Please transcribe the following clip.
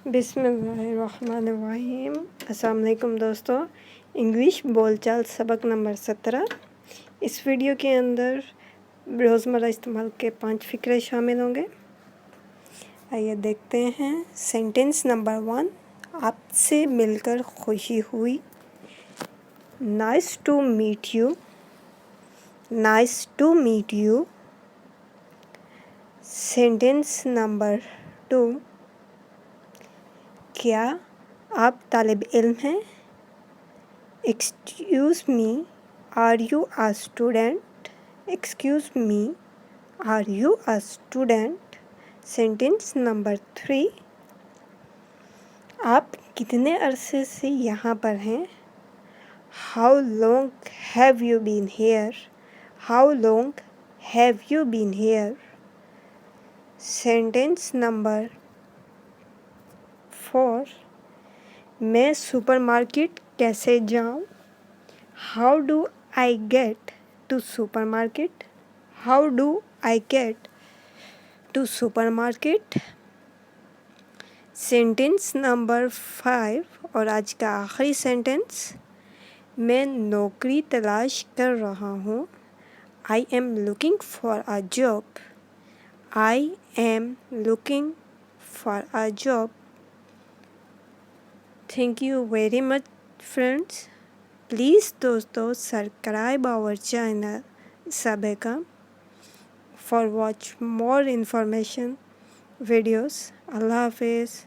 बिस्मिल्लाहिर्रहमानिर्रहीम। अस्सलाम वालेकुम दोस्तों। इंग्लिश बोलचाल सबक नंबर 17। इस वीडियो के अंदर रोज़मर्रा इस्तेमाल के 5 फ़िक्रे शामिल होंगे। आइए देखते हैं। सेंटेंस नंबर 1, आपसे मिलकर खुशी हुई। Nice to meet you. Nice to meet you. Sentence number 2, क्या आप तालिब इल्म हैं? Excuse me, are you a student? Excuse me, are you a student? Sentence number 3, आप कितने अरसे से यहाँ पर हैं? How long have you been here? How long have you been here? Sentence number 4, मैं सुपरमार्केट कैसे जाऊँ? How do I get to supermarket? How do I get to supermarket? Sentence number 5 और आज का आखिरी सेंटेंस, मैं नौकरी तलाश कर रहा हूँ। I am looking for a job. I am looking for a job. Thank you very much friends. Please दोस्तों subscribe our channel Sabeka for watch more information videos. Allah Hafiz.